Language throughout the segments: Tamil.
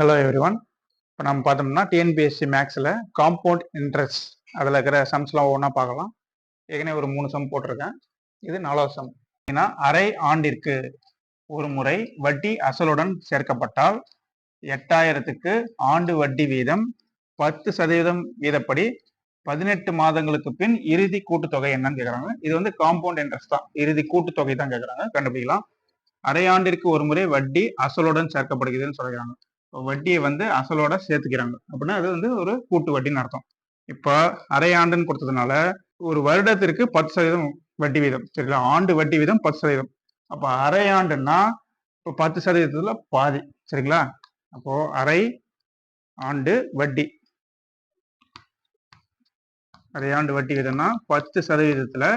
Hello everyone. இப்போ நம்ம பார்த்தோம்னா டிஎன்பிஎஸ்சி மேக்ஸில் காம்பவுண்ட் இன்ட்ரெஸ்ட் அதில் இருக்கிற சம்ஸ்லாம் ஒவ்வொன்றா பார்க்கலாம். ஏற்கனவே ஒரு 3 சம் போட்டிருக்கேன். இது 4வது சம். ஏன்னா அரை ஆண்டிற்கு ஒரு முறை வட்டி அசலுடன் சேர்க்கப்பட்டால் 8000க்கு ஆண்டு வட்டி வீதம் 10% வீதப்படி 18 மாதங்களுக்கு பின் இறுதி கூட்டுத்தொகை என்னன்னு கேட்குறாங்க. இது வந்து காம்பவுண்ட் இன்ட்ரெஸ்ட் தான், இறுதி கூட்டுத்தொகை தான் கேட்குறாங்க. கண்டுபிடிக்கலாம். அரை ஆண்டிற்கு ஒரு முறை வட்டி அசலுடன் சேர்க்கப்படுகிறதுன்னு சொல்லிக்கிறாங்க. வட்டியை வந்து அசலோட சேர்த்துக்கிறாங்க அப்படின்னா அது வந்து ஒரு கூட்டு வட்டின்னு அர்த்தம். இப்போ அரை ஆண்டுன்னு கொடுத்ததுனால ஒரு வருடத்திற்கு 10% வட்டி வீதம், சரிங்களா? ஆண்டு வட்டி வீதம் 10%. அப்போ அரை ஆண்டுன்னா இப்போ 10%த்துல பாதி, சரிங்களா? அப்போ அரை ஆண்டு வட்டி, அரை ஆண்டு வட்டி வீதம்னா 10%த்துல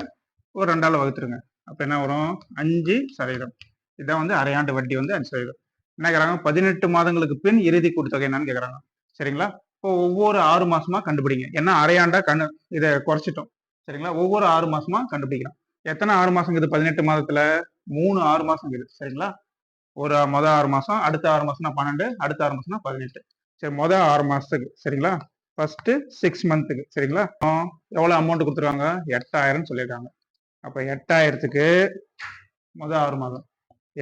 ஒரு 2ஆல் வகுத்துருங்க. அப்போ என்ன வரும்? 5%. இதான் வந்து அரை ஆண்டு வட்டி வந்து 5%. என்ன கேட்குறாங்க? 18 மாதங்களுக்கு பின் இறுதி கூட்டுத்தொகை என்னன்னு கேட்குறாங்க, சரிங்களா? இப்போ ஒவ்வொரு 6 மாசமா கண்டுபிடிங்க. ஏன்னா அரையாண்டா இதை குறைச்சிட்டோம், சரிங்களா? ஒவ்வொரு 6 மாசமா கண்டுபிடிக்கலாம். எத்தனை 6 மாசங்குது? 18 மாதத்துல 3 6 மாசங்குது, சரிங்களா? ஒரு மொதல் 6 மாசம், அடுத்த 6 மாசம்னா 12, அடுத்த 6 மாசம்னா 18. சரி, மொதல் 6 மாசத்துக்கு, சரிங்களா? ஃபர்ஸ்ட் 6 மந்த்துக்கு, சரிங்களா? எவ்வளவு அமௌண்ட் கொடுத்துருவாங்க? 8000 சொல்லியிருக்காங்க. அப்ப 8000க்கு மொதல் 6 மாதம்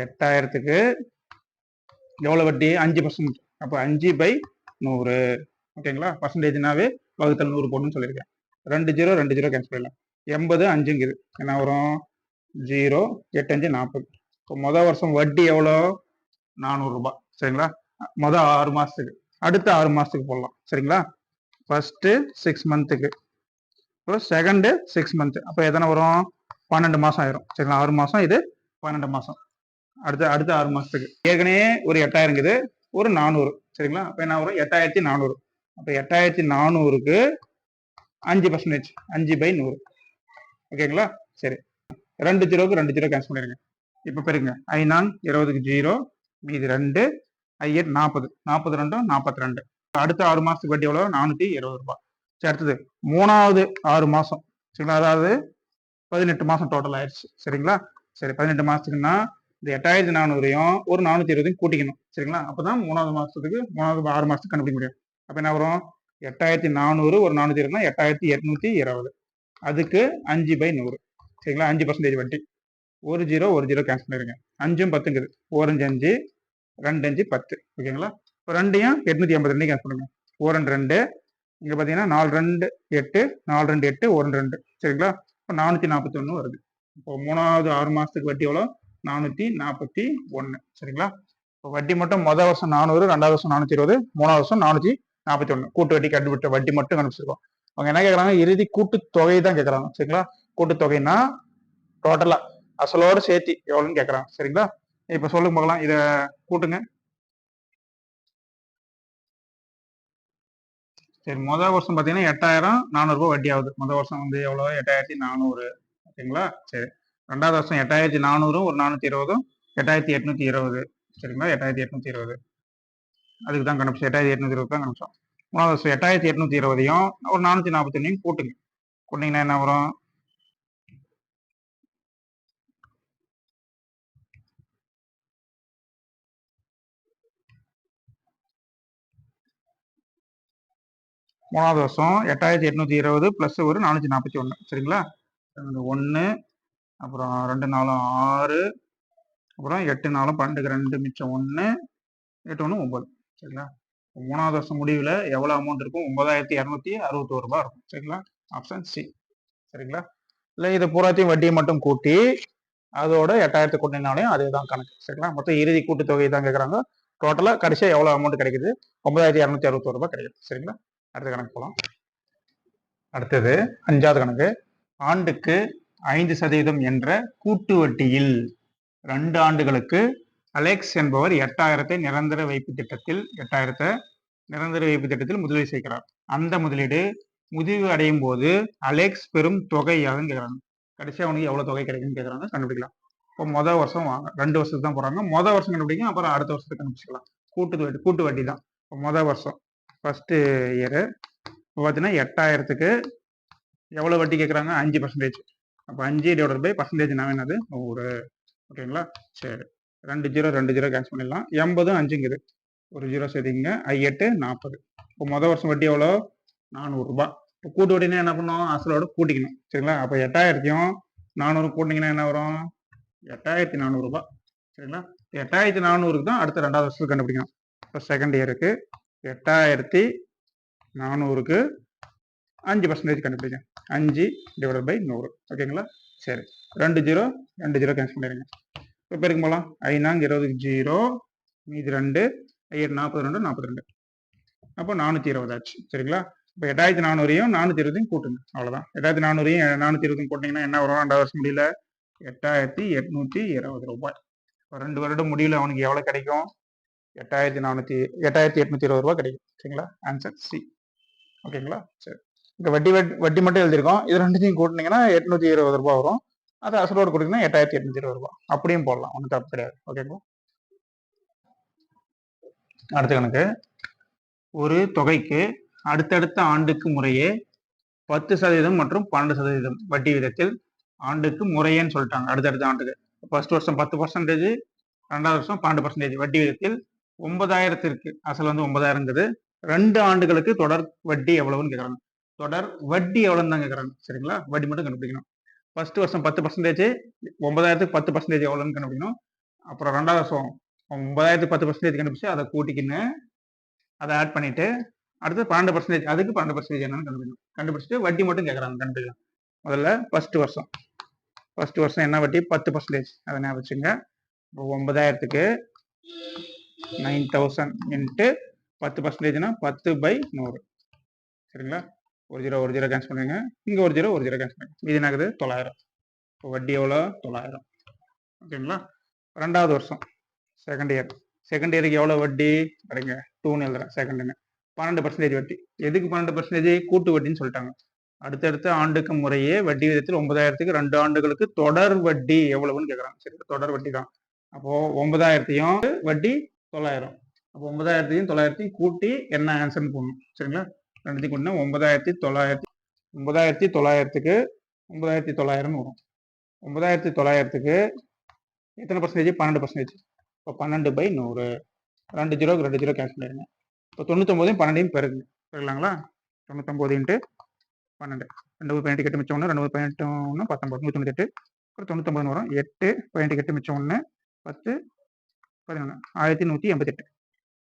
8000க்கு எவ்வளவு வட்டி? 5%. அப்போ 5/100, ஓகேங்களா? பர்சன்டேஜ்னாவே வகுத்தல் 100 போடணும்னு சொல்லியிருக்கேன். 2 0 2 0 கேன்சல் பண்ணலாம். 80 5ங்குது, என்ன வரும்? 0 8 5 40. இப்போ மொதல் வருஷம் வட்டி எவ்வளோ? 400 ரூபாய், சரிங்களா? மொதல் 6 மாசத்துக்கு. அடுத்த 6 மாசத்துக்கு போடலாம், சரிங்களா? ஃபர்ஸ்ட் 6 மந்த்துக்கு, இப்போ செகண்ட் 6 மந்த், அப்போ எத்தனை வரும்? 12 மாசம் ஆயிரும், சரிங்களா? 6 மாசம், இது 12 மாசம். அடுத்த 6 மாசத்துக்கு ஏற்கனவே ஒரு 8000ங்குது, ஒரு 400, சரிங்களா? அப்ப என்ன வரும்? 8400. அப்ப 8400க்கு 5%, 5/100, ஓகேங்களா? சரி, 2 0க்கு 2 0 கேன்சல் பண்ணிருங்க. இப்ப பெருங்க. 5 20க்கு 0, மீதி 2, 5 40, 42 42. அடுத்த 6 மாசத்துக்கு வட்டி எவ்வளவு? 420 ரூபாய். சரி, அடுத்தது 3வது 6 மாசம், சரிங்களா? அதாவது 18 மாசம் டோட்டல் ஆயிடுச்சு, சரிங்களா? சரி, 18 மாசத்துக்குன்னா இந்த 8400ஐயும் ஒரு 420 கூட்டிக்கணும், சரிங்களா? அப்பதான் 3வது மாசத்துக்கு 3வது 6 மாசத்துக்கு கண்டுபிடிக்க முடியும். அப்ப என்ன வரும்? 8400 ஒரு 420 8820. அதுக்கு 5/100, சரிங்களா? 5% வட்டி. ஒரு 0 கேன்சல் பண்ணிருங்க. 5ம் 10ங்குது, 4 5 2 5 10, ஓகேங்களா? இப்போ 2யும் 882 கேன்சல் பண்ணுங்க. 4 2, இங்க பாத்தீங்கன்னா 4 2 8, 4 2 8, 1 2, சரிங்களா? இப்போ 441 வருது. இப்போ 3வது 6 மாசத்துக்கு வட்டி எவ்வளோ? 441, சரிங்களா? இப்போ வட்டி மட்டும் மொதல் வருஷம் 400, 2வது வருஷம் 420, 3வது வருஷம் 441. கூட்டு வட்டி கண்டுபிடிச்ச வட்டி மட்டும் கண்டுபிடிச்சிருக்கோம். அவங்க என்ன கேட்கறாங்க? இறுதி கூட்டு தொகை தான் கேட்கறாங்க, சரிங்களா? கூட்டுத்தொகைன்னா டோட்டலா அசலோட சேர்த்து எவ்வளவுன்னு கேட்கறாங்க, சரிங்களா? இப்ப சொல்லுங்க பார்க்கலாம், இத கூட்டுங்க. சரி, முதல் வருஷம் பாத்தீங்கன்னா 8400 ரூபாய் வட்டி ஆகுது. முதல் வருஷம் வந்து எவ்வளவு? 8400, ஓகேங்களா? சரி, 2வது வருஷம் 8400 ஒரு 420, 8820, சரிங்களா? 8820 அதுக்கு தான் கண்டுபிடிச்சோம். 8820 தான் கண்டுபிடிச்சோம். 3வது வருஷம் 8820ஐயும் ஒரு 441 கூட்டுங்க. கூட்டிங்கன்னா என்ன வரும்? மூணாவது வருஷம் 8820 பிளஸ் ஒரு 441, சரிங்களா? 1, அப்புறம் 2 4 6, அப்புறம் 8 4 12க்கு 2 மிச்சம் 1, 8 1 9, சரிங்களா? 3வது வருஷம் முடிவில் எவ்வளவு அமௌண்ட் இருக்கும்? 9261 ரூபாய் இருக்கும், சரிங்களா? ஆப்ஷன் சி, சரிங்களா? இல்லை இதை பூராத்தையும் வட்டியை மட்டும் கூட்டி அதோட 8000 கூட்டினாலையும் அதே தான் கணக்கு, சரிங்களா? மொத்தம் இறுதி கூட்டுத்தொகை தான் கேட்குறாங்க. டோட்டலாக கடைசியாக எவ்வளோ அமௌண்ட் கிடைக்குது? 9261 ரூபாய் கிடைக்குது, சரிங்களா? அடுத்த கணக்கு போகலாம். அடுத்தது 5வது கணக்கு. ஆண்டுக்கு 5% என்ற கூட்டு வட்டியில் 2 ஆண்டுகளுக்கு அலெக்ஸ் என்பவர் 8000 நிரந்தர வைப்பு திட்டத்தில் முதலீடு செய்கிறார். அந்த முதலீடு முடிவு அடையும் போது அலெக்ஸ் பெறும் தொகை யாருன்னு கேட்குறாங்க. கடைசியா அவனுக்கு எவ்வளவு தொகை கிடைக்குன்னு கேட்குறாங்க, கண்டுபிடிக்கலாம். இப்போ மொதல் வருஷம் வாங்க, 2 வருஷத்துக்கு தான் போறாங்க. மொதல் வருஷம் கண்டுபிடிக்கும், அப்புறம் அடுத்த வருஷத்துக்கு கண்டுபிடிச்சிக்கலாம். கூட்டு வட்டி தான். இப்போ மொதல் வருஷம் ஃபர்ஸ்ட் இயர் பார்த்தீங்கன்னா 8000க்கு எவ்வளவு வட்டி கேட்குறாங்க? 5%. அப்போ 5 டிவைடட் பை பர்சன்டேஜ் என்னது? 100, ஓகேங்களா? சரி, 2 0 2 0 கேன்சல் பண்ணிடலாம். 80 5ங்குது, ஒரு 0 சேர்த்திங்க. 8 40. இப்போ மொதல் வருஷம் வட்டி எவ்வளோ? 400 ரூபாய். இப்போ கூட்டு வட்டினா என்ன பண்ணணும்? அசலோட கூட்டிக்கணும். சரிங்களா? அப்போ 8000த்தையும் 400 கூட்டினீங்கன்னா என்ன வரும்? 8400 ரூபாய். சரிங்களா? 8400க்கு தான் அடுத்த 2வது வருஷத்துக்கு கண்டுபிடிக்கணும். இப்போ செகண்ட் இயருக்கு 8400க்கு 5% கண்டுபிடிங்க. 5/100. ஓகேங்களா? சரி. 2 0 2 0 கேன்சல் பண்ணிடுங்க. இப்போ பெருக்கும் போகலாம். 5 20 0 மீதி 2 8 42 42. அப்போ 420 ஆச்சு. சரிங்களா? இப்போ 8400யும் 420யும் கூட்டுங்க. அவ்வளோதான். 8400யும் 420யும் கூட்டிங்கன்னா என்ன வரும்? 2வது வருஷம் முடியல 8820 ரூபாய். இப்போ 2 வருடம் முடியல அவனுக்கு எவ்வளோ கிடைக்கும்? 8820 ரூபாய் கிடைக்கும். சரிங்களா? Answer C. ஓகேங்களா? சரி. இங்கே வட்டி மட்டும் எழுதியிருக்கோம். இது ரெண்டுத்தையும் கூட்டினீங்கன்னா 820 ரூபாய் வரும். அது அசலோடு கொடுத்தீங்கன்னா 8820 ரூபாய். அப்படியும் போடலாம். ஒன்றும் தப்பு கிடையாது. ஓகேங்களா? அடுத்த கணக்கு. ஒரு தொகைக்கு அடுத்தடுத்த ஆண்டுக்கு முறையே 10% மற்றும் 12% வட்டி விதத்தில் ஆண்டுக்கு முறையேன்னு சொல்லிட்டாங்க. அடுத்தடுத்த ஆண்டுக்கு ஃபர்ஸ்ட் வருஷம் 10%, 2வது வருஷம் 12% வட்டி விதத்தில் 9000த்திற்கு அசல் வந்து 9000ங்கிறது 2 ஆண்டுகளுக்கு தொடர் வட்டி எவ்வளவுன்னு கேட்குறாங்க. தொடர் வட்டி எவ்வளவுன்னு தான் கேட்குறாங்க. சரிங்களா? வட்டி மட்டும் கண்டுபிடிக்கணும். ஃபர்ஸ்ட் வருஷம் 10%, 9000த்துக்கு 10% எவ்வளோன்னு கண்டுபிடிக்கணும். அப்புறம் 2வது வருஷம் 9000த்துக்கு 10% கண்டுபிடிச்சு அதை கூட்டிக்கின்னு அதை ஆட் பண்ணிட்டு அடுத்து 12%, அதுக்கு 12% என்னன்னு கண்டுபிடிக்கணும். கண்டுபிடிச்சிட்டு வட்டி மட்டும் கேட்குறாங்க. கண்டுபிடிக்கலாம். முதல்ல ஃபர்ஸ்ட் வருஷம் என்ன வட்டி? 10%. அதை ஞாபகம் வச்சுங்க. இப்போ 9000த்துக்கு 9000 இன்ட்டு 10%னா 10/100. சரிங்களா? ஒரு 0 கேன்சல் பண்ணுங்க. இங்கே ஒரு 0 கேன்சல் பண்ணுங்க. இது என்னாகுது? 900. இப்போ வட்டி எவ்வளோ? 900. ஓகேங்களா? 2வது வருஷம் செகண்ட் இயருக்கு எவ்வளோ வட்டி? கிடைங்க 2ன்னு எழுதுறேன். செகண்டுன்னு 12% வட்டி. எதுக்கு 12%? கூட்டு வட்டின்னு சொல்லிட்டாங்க. அடுத்தடுத்த ஆண்டுக்கு முறையே வட்டி விதத்தில் 9000த்துக்கு 2 ஆண்டுகளுக்கு தொடர் வட்டி எவ்வளவுன்னு கேட்குறாங்க. சரி, தொடர் வட்டி தான். அப்போ 9000த்தையும் வட்டி 900. அப்போ 9000த்தையும் 900த்தையும் கூட்டி என்ன ஆன்சர்னு போடணும். சரிங்களா? ரெண்டுத்தையும் கூட்டினா 9900த்துக்கு 9900 வரும். 9900த்துக்கு எத்தனை பர்சன்டேஜ்? 12%. இப்போ 12/100. 2 0க்கு 2 0 கேன்சல் பண்ணிடுங்க. இப்போ 99 12 பெருக்குங்க. பெருக்கலாங்களா? 99 இன்ட்டு 12. 2 18 கட்டு மிச்சம் 1, 2 18 1 19 198. அப்புறம் 99 வரும். 8 18 கட்டு மிச்சம் 1 10 11 1188.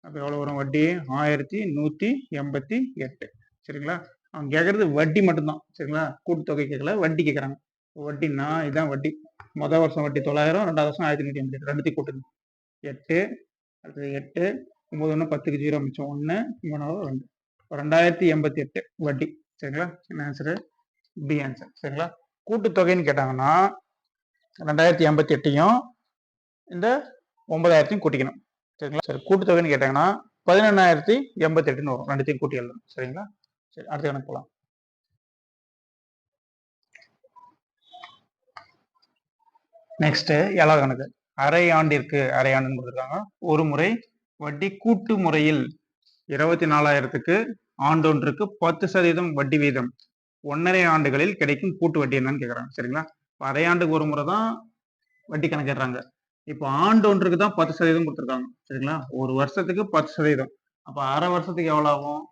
அப்போ எவ்வளோ வரும் வட்டி? 1188. சரிங்களா? அவங்க கேட்கறது வட்டி மட்டும்தான். சரிங்களா? கூட்டுத்தொகை கேட்கல, வட்டி கேட்குறாங்க. வட்டின்னா இதுதான் வட்டி. மொதல் வருஷம் வட்டி 900, 2வது வருஷம் 1188. ரெண்டுத்தையும் கூட்டுங்க. 8 அடுத்தது 8 9 1 10க்கு 0 மிச்சம் 1 3 2. 2088 வட்டி. சரிங்களா? என்ன ஆன்சரு? B answer. சரிங்களா? கூட்டுத்தொகைன்னு கேட்டாங்கன்னா 2088யும் இந்த 9000த்தையும் கூட்டிக்கணும். சரிங்களா? சரி, கூட்டுத்தொகைன்னு கேட்டாங்கன்னா 11088ன்னு வரும். ரெண்டுத்தையும் கூட்டி எழுதணும். சரிங்களா? சரி, அடுத்த கணக்கு போகலாம். நெக்ஸ்ட் 7வது கணக்கு. அரை ஆண்டுன்னு கொடுத்துருக்காங்க. ஒரு முறை வட்டி கூட்டு முறையில் 24,000த்துக்கு ஆண்டொன்றுக்கு 10% வட்டி வீதம் 1.5 ஆண்டுகளில் கிடைக்கும் கூட்டு வட்டி என்னன்னு கேட்குறாங்க. சரிங்களா? அரை ஆண்டுக்கு ஒரு முறை தான் வட்டி கணக்கிடுறாங்க. இப்போ ஆண்டொன்றுக்கு தான் 10% கொடுத்துருக்காங்க. சரிங்களா? ஒரு வருஷத்துக்கு 10%. அப்போ அரை வருஷத்துக்கு எவ்வளோ ஆகும்?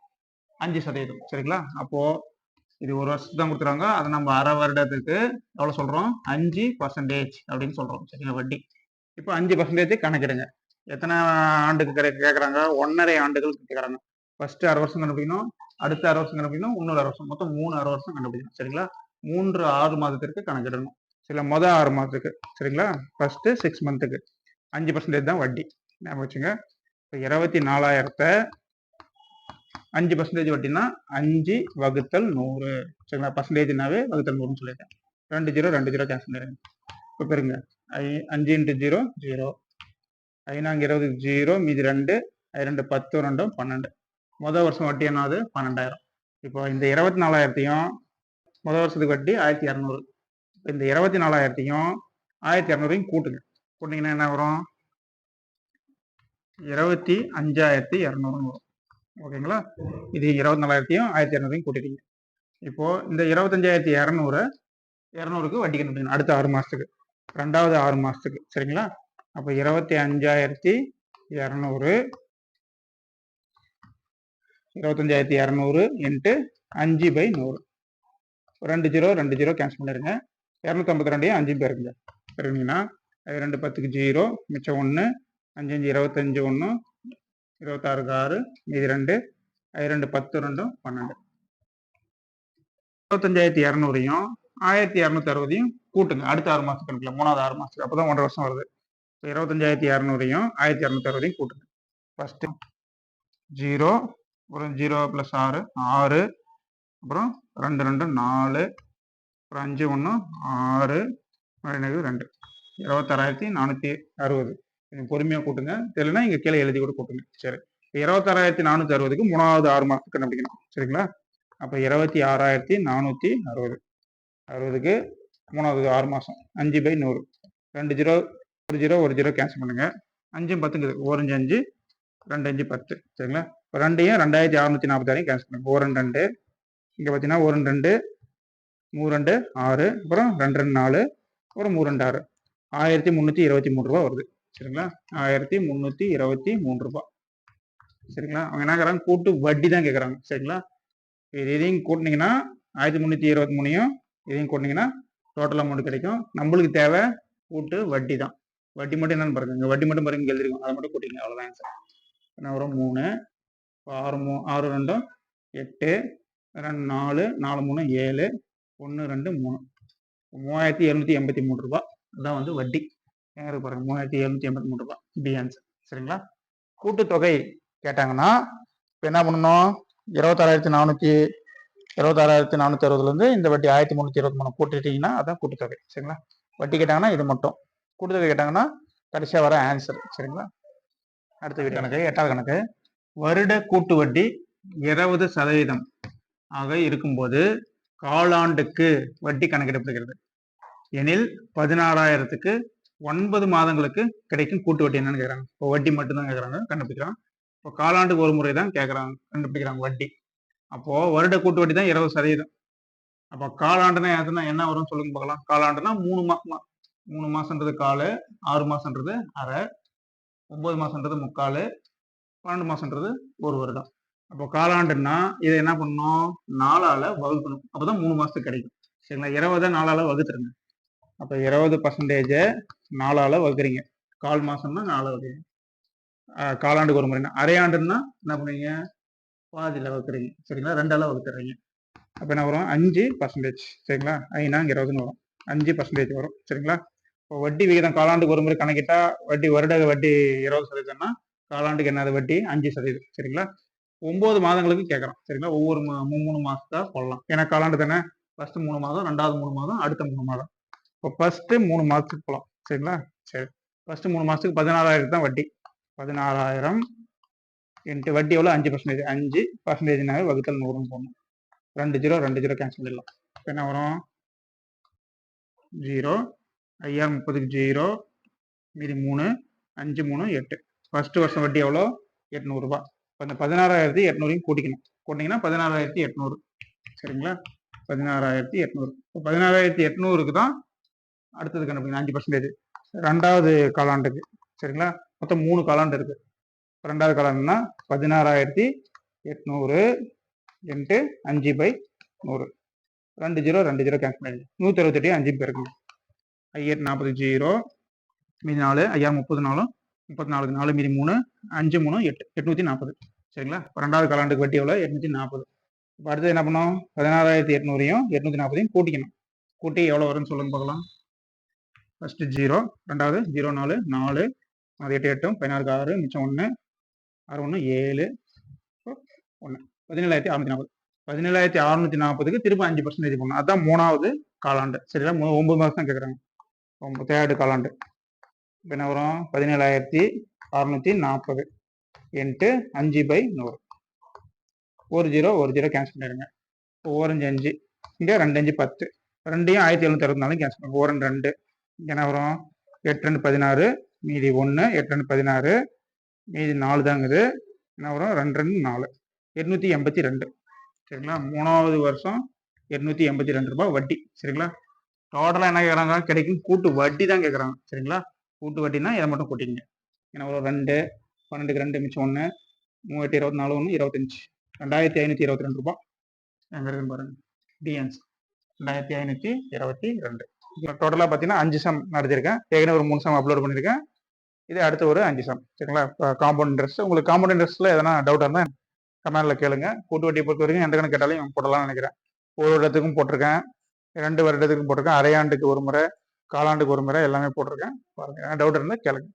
5%. சரிங்களா? அப்போ இது ஒரு வருஷத்துக்கு தான் கொடுத்துருக்காங்க. அதை நம்ம அரை வருடத்துக்கு எவ்வளோ சொல்றோம்? 5% அப்படின்னு சொல்றோம். சரிங்களா? வட்டி. இப்போ 5% கணக்கிடுங்க. எத்தனை ஆண்டுக்கு கேட்குறாங்க? 1.5 ஆண்டுகள் கேட்குறாங்க. ஃபர்ஸ்ட் அரை வருஷம் கண்டுபிடிக்கணும், அடுத்த அரை வருஷம் கண்டுபிடிக்கணும், இன்னொரு அரை வருஷம், மொத்தம் 3 அரை வருஷம் கண்டுபிடிக்கணும். சரிங்களா? 3 6 மாதத்திற்கு கணக்கிடணும். சில மொதல் 6 மாதத்துக்கு. சரிங்களா? ஃபர்ஸ்ட் 6 மந்த்துக்கு 5% தான் வட்டி. ஞாபகம் வச்சுங்க. இப்போ 24,000த்தை 5% வட்டினா 5/100. சரிங்களா? பர்சன்டேஜ்னாவே வகுத்தல் 100ன்னு சொல்லிட்டேன். 2 0 2 0 கேன்சல் பண்ணிடுங்க. இப்போ பெருங்க. 5 × 0 0. 5 20 0 மீதி 2 2 10 2 12. முதல் வருஷம் வட்டி என்னது? 12,000. இப்போ இந்த 24,000த்தையும் முதல் வருஷத்துக்கு வட்டி 1200. இந்த 24,000த்தையும் 1200யும் கூட்டுங்க. கூட்டிங்கன்னா என்ன வரும்? 25,200 வரும். ஓகேங்களா? இது 24,000த்தையும் 1200யும் கூட்டிட்டீங்க. இப்போ இந்த 25,200க்கு வட்டி கண்டுபிடிக்கணும். அடுத்த 6 மாசத்துக்கு, 2வது 6 மாசத்துக்கு. சரிங்களா? அப்போ 25,200 25,200 இன்ட்டு 5/100. 2 ஜீரோ 2 ஜீரோ கேன்சல் பண்ணிருங்க. 252 5 பேருங்க பெருங்கன்னா 2 10க்கு 0 மிச்சம் 1 5 5 25 1 26க்கு 6 மீதி 2 2 10 2 12. 25,200ஐயும் 1,260ஐயும் கூட்டுங்க. அடுத்த 6 மாசத்துக்கு கணக்குல 3வது 6 மாசத்துக்கு அப்பதான் 1.5 வருஷம் வருது. 25,200ஐயும் 1,260ஐயும் கூட்டுங்க. ஃபர்ஸ்ட் 0 அப்புறம் 0 + 6 6 அப்புறம் 2 2 4 அப்புறம் 5 1 6 -2 26,460. கொஞ்சம் பொறுமையா கூட்டுங்க. தெரியலனா இங்க கீழே எழுதி கூட கூட்டுங்க. சரி, 26,460க்கு 3வது 6 மாசத்துக்கு கண்டுபிடிக்கணும். சரிங்களா? அப்ப 26,460 60க்கு 3வது 6 மாசம் 5/100. 2 ஜீரோ 1 ஜீரோ 1 ஜீரோ கேன்சல் பண்ணுங்க. 5 10ங்குது 1 5 2 5 10. சரிங்களா? இப்போ 2யும் 2,646 கேன்சல் பண்ணுங்க. 1 2 இங்க பார்த்தீங்கன்னா 1 2 3 2 6 அப்புறம் 2 2 4 அப்புறம் 3 2 6 1,323 ரூபா வருது. சரிங்களா? 1,323 ரூபா. சரிங்களா? அவங்க என்ன கேட்குறாங்க? கூட்டு வட்டி தான் கேட்குறாங்க. சரிங்களா? இதையும் கூட்டினீங்கன்னா 1,323யும் இதையும் கூட்டினீங்கன்னா டோட்டல் அமௌண்ட் கிடைக்கும். நம்மளுக்கு தேவை கூட்டு வட்டி தான். வட்டி மட்டும் என்னன்னு பாருங்க. இங்க வட்டி மட்டும் பாருங்க, இங்க எழுதிருக்கோம். அதை மட்டும் கூட்டிங்க, அவ்வளோதான் ஆன்சர். என்ன வரும்? 3 6 6 2 8 2 4 4 3 7 1 2 3 3,783 ரூபா. அதான் வந்து வட்டி. எங்க பாருங்க, 3,783 ரூபா. B answer. சரிங்களா? கூட்டுத்தொகை கேட்டாங்கன்னா இப்போ என்ன பண்ணணும்? 26,460 இந்த வட்டி 1,323 கூட்டிட்டீங்கன்னா அதான் கூட்டுத்தொகை. சரிங்களா? வட்டி கேட்டாங்கன்னா இது மட்டும். கூட்டுத்தொகை கேட்டாங்கன்னா கடைசியா வர ஆன்சர். சரிங்களா? அடுத்த வீட்டு கணக்கு 8வது கணக்கு. வருட கூட்டு வட்டி 20% ஆக இருக்கும்போது காலாண்டுக்கு வட்டி கணக்கிடப்படுகிறது எனில் 16,000க்கு 9 மாதங்களுக்கு கிடைக்கும் கூட்டு வட்டி என்னன்னு கேட்கறாங்க. இப்போ வட்டி மட்டும்தான் கேட்கறாங்க, கண்டுபிடிக்கிறான். இப்போ காலாண்டுக்கு ஒரு முறை தான் கேட்கறாங்க, கண்டுபிடிக்கிறாங்க வட்டி. அப்போ வருட கூட்டு வட்டி தான் 20%. அப்போ காலாண்டுனா என்ன வரும்னு சொல்லுங்க பார்க்கலாம். காலாண்டுனா 3 மாசம். 3 மாசம்ன்றது காலு, 6 மாசம்ன்றது அரை, 9 மாசம்ன்றது முக்கால், 12 மாசம்ன்றது ஒரு வருடம். அப்போ காலாண்டுன்னா இதை என்ன பண்ணணும்? 4ஆல வகுக்கணும். அப்போதான் 3 மாசத்துக்கு கிடைக்கும். சரிங்களா? 20 4ஆல வகுத்துருங்க. அப்போ 20% 4ஆல வகுக்கிறீங்க. கால் மாசம்னா 4 வகுக்கிறீங்க. காலாண்டுக்கு ஒரு முறைனா. அரையாண்டுன்னா என்ன பண்ணுவீங்க? பாதியில் வகுக்கிறீங்க. சரிங்களா? 2ஆல வகுத்துறீங்க. அப்போ என்ன வரும்? 5%. சரிங்களா? 5 இங்கே 20ன்னு வரும். 5% வரும். சரிங்களா? இப்போ வட்டி விகிதம் காலாண்டுக்கு ஒரு முறை கணக்கிட்டா வட்டி வருட வட்டி 20%ன்னா காலாண்டுக்கு என்னது வட்டி? 5%. சரிங்களா? 9 மாதங்களுக்கு கேட்கறோம். சரிங்களா? ஒவ்வொரு 3 மாசத்தா போடலாம். ஏன்னா காலாண்டு தானே. ஃபர்ஸ்ட் 3 மாதம், 2வது 3 மாதம், அடுத்த 3 மாதம். இப்போ ஃபர்ஸ்ட் 3 மாதத்துக்கு போகலாம். சரிங்களா? சரி, ஃபர்ஸ்ட் 3 மாசத்துக்கு 16,000 தான் வட்டி. 16,000 இன்ட்டு வட்டி எவ்வளோ? 5%. 5%னாவே வகுத்தல் 100ன்னு போடணும். 2 ஜீரோ 2 ஜீரோ கேன்சல் பண்ணிடலாம். இப்போ என்ன வரும்? 0 5,030க்கு 0 மீதி 3 5 3 8. ஃபர்ஸ்ட் வருஷம் வட்டி எவ்வளோ? 800 ரூபாய். இப்போ அந்த 16,800 கூட்டிக்கணும். கூட்டிங்கன்னா 16,800. சரிங்களா? 16,800. இப்போ 16,800க்கு தான் அடுத்தது கண்டுபிடிக்கணும். 5%. 2வது காலாண்டுக்கு. சரிங்களா? மொத்தம் 3 காலாண்டு இருக்கு. 2வது காலாண்டுனா 16,800 இன்ட்டு 5/100. 2 ஜீரோ 2 ஜீரோ கேன்சல் பண்ணிடுங்க. 168 5 பேருக்கு. 5,840 0 மீதி 4 5,030 34 4 மீதி 3 5 3 8 840. சரிங்களா? 2வது காலாண்டுக்கு வட்டி எவ்வளோ? 840. இப்போ அடுத்து என்ன பண்ணோம்? 16,800யும் 840யும் கூட்டிக்கணும். கூட்டி எவ்வளோ வரும்னு சொல்லுங்க பார்க்கலாம். ஃபர்ஸ்ட் 0, 2வது 0 4 4 8 8 16 6 மிச்சம் 1 6 1 7 1 17,640. 17,640க்கு திரும்ப 5% பண்ணணும். அதுதான் 3வது காலாண்டு. சரிங்களா? 9 மாதம் தான் கேட்குறாங்க. 3rd காலாண்டு. இப்போ என்ன வரும்? 17,640 இன்ட்டு 5/100. 1 0 1 0 கேன்சல் பண்ணிடுங்க. 4 5 5 இங்கே 2 5 10. 2யும் 1,764 கேன்சல் பண்ணுங்க. 4 2 இங்கே என்ன வரும்? 8 2 16 மீதி 1 8 2 16 மீதி 4 தாங்குது. என்ன வரும்? 2 2 4 882. சரிங்களா? 3வது வருஷம் 882 ரூபாய் வட்டி. சரிங்களா? டோட்டலாக என்ன கேட்குறாங்க? கிடைக்கும் கூட்டு வட்டி தான் கேட்குறாங்க. சரிங்களா? கூட்டு வட்டினா இதை மட்டும் கூட்டிங்க. ஏன்னா 2 12க்கு 2 மிச்சம் 1 3 8 24 1 25. 2522 ரூபாய். எங்க இருக்குன்னு பாருங்க, டிஎன்ஸ் 2522. டோட்டலாக பார்த்தீங்கன்னா 5 சம் நடத்திருக்கேன். ஏற்கனவே ஒரு 3 சம் அப்லோட் பண்ணியிருக்கேன். இது அடுத்த ஒரு 5 சம். சரிங்களா? Compound interest. உங்களுக்கு காம்பவுண்ட் இன்ட்ரெஸ்ட்ல எதனா டவுட் இருந்தால் கமெண்ட்ல கேளுங்க. கூட்டு வட்டியை பொறுத்த வரைக்கும் எந்த கணக்கு கேட்டாலும் போடலாம்னு நினைக்கிறேன். ஒரு வருடத்துக்கும் போட்டிருக்கேன், 2 வருடத்துக்கும் போட்டிருக்கேன், அரையாண்டுக்கு ஒரு முறை, காலாண்டுக்கு ஒரு முறை எல்லாமே போட்டிருக்கேன். பாருங்க, டவுட் இருந்தால் கேளுங்க.